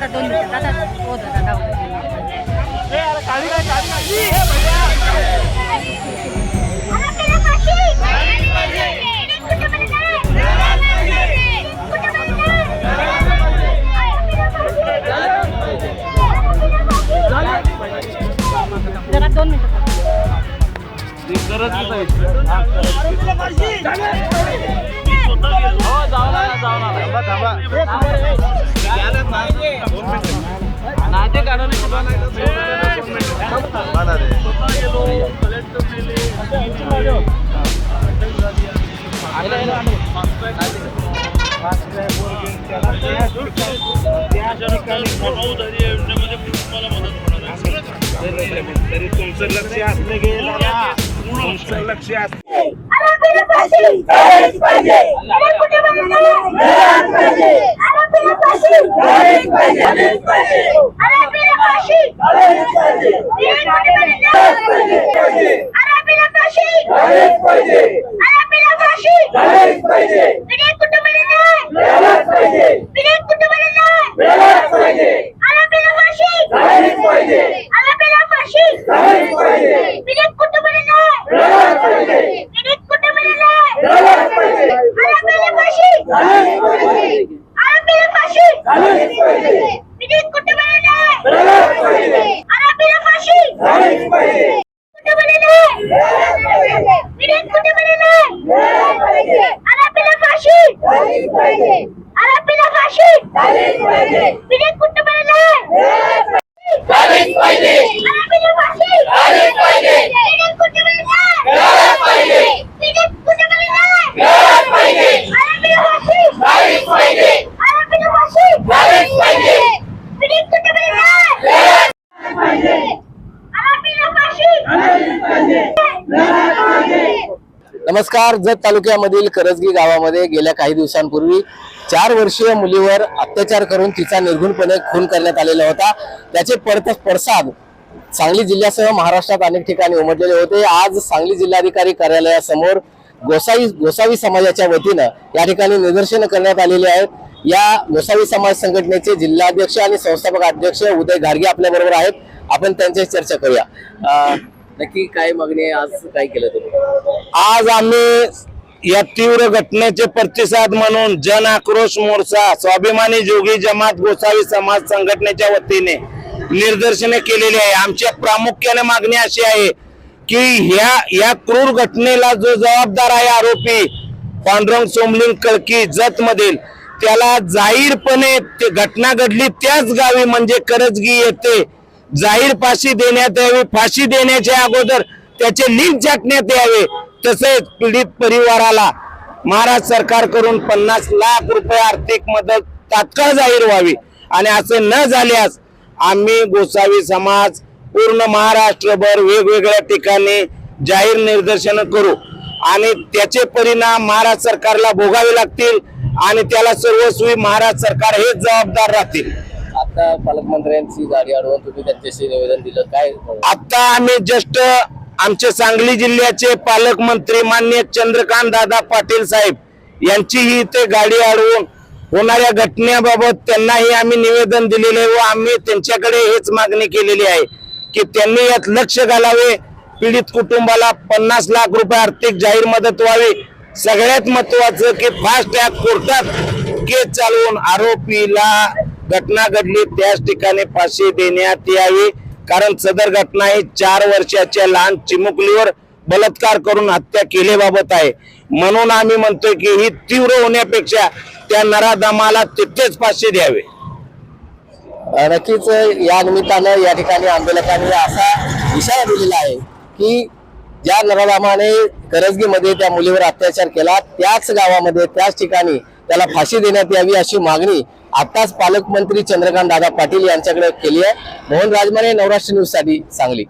दादा 2 मिनिटं दादा हो दादा जरा 2 मिनिटं तरी तुमचं लक्ष असलं गेलं तुमचं लक्ष असलं नमस्कार। जत तालुक्यामधील करजगी गावामध्ये गेल्या काही दिवसांपूर्वी 4 वर्षीय मुलीवर अत्याचार करून तिचा निर्घृणपणे खून करण्यात आलेला होता। त्याचे पडसाद सांगली जिल्ह्यासह महाराष्ट्रात अनेक ठिकाणी उमटलेले होते। आज सांगली जिल्हाधिकारी कार्यालयासमोर गोसावी समाजाच्या वतीनं या ठिकाणी निदर्शनं करण्यात आलेली आहेत। या गोसावी समाज संघटनेचे जिल्हाध्यक्ष आणि संस्थापक अध्यक्ष उदय घारगे आपल्या बरोबर आहेत। आपण त्यांच्याशी चर्चा करूया। नक्की काय मागणी आहे, आज काय केलं तुम्ही? आज आम्ही या तीव्र घटनेचे प्रतिसाद म्हणून जन आक्रोश मोर्चा स्वाभिमानी जोगी जमात गोसावी समाज संघटनेच्या वतीने निदर्शने केलेली आहे। आमच्या प्रामुख्याने मागणी अशी आहे की या क्रूर घटनेला जो जबाबदार आहे आरोपी पांडुरंग सोमलिंग कळकी जत मधील, त्याला जाहीरपणे ते घटना घडली त्याच गावी म्हणजे करजगी येथे जाहीर फाशी देण्यात यावी। फाशी देण्याच्या अगोदर त्याचे लिंक झाकण्यात यावे। तसेच पीडित परिवाराला महाराष्ट्र सरकारकडून 50 लाख रुपये आर्थिक मदत तात्काळ जाहीर व्हावी। आणि असे न झाल्यास आम्ही गोसावी समाज पूर्ण महाराष्ट्रभर वेगवेगळ्या ठिकाणी जाहीर निदर्शन करू आणि त्याचे परिणाम महाराष्ट्र सरकारला भोगावे लागतील आणि त्याला सर्वस्वी महाराष्ट्र सरकार हेच जबाबदार राहतील। आता पालकमंत्र्यांची गाडी अडवून तुम्ही त्यांच्याशी निवेदन दिलं, काय? आता आम्ही जस्ट आमचे सांगली जिल्ह्याचे पालकमंत्री माननीय चंद्रकांत दादा पाटील साहेब यांचीही इथे गाडी अडवून होणाऱ्या घटनेबाबत त्यांनाही आम्ही निवेदन दिलेले व आम्ही त्यांच्याकडे हेच मागणी केलेली आहे की त्यांनी यात लक्ष घालावे। पीडित कुटुंबाला 50 लाख रुपये आर्थिक जाहीर मदत व्हावी। सगळ्यात महत्वाचं की फास्ट ट्रॅक कोर्टात केस चालवून आरोपीला घटना घडली त्याच ठिकाणी फाशी देण्यात यावी। कारण सदर घटना ही 4 वर्षाच्या लहान चिमुकलीवर बलात्कार करून हत्या केल्याबाबत आहे। म्हणून आम्ही म्हणतोय की ही तीव्र होण्यापेक्षा त्या नराधमाला तिथेच फाशी द्यावे। नक्कीच या निमित्तानं या ठिकाणी आंदोलकांनी असा इशारा दिलेला आहे की ज्या नराधमाने करजगीमध्ये त्या मुलीवर अत्याचार केला त्याच गावामध्ये त्याच ठिकाणी त्याला फाशी देण्यात यावी अशी मागणी आताच पालकमंत्री चंद्रकांत दादा पाटील यांच्याकडे केली आहे। मोहन राजमाने, नवराष्ट्र न्यूज साठी सांगली।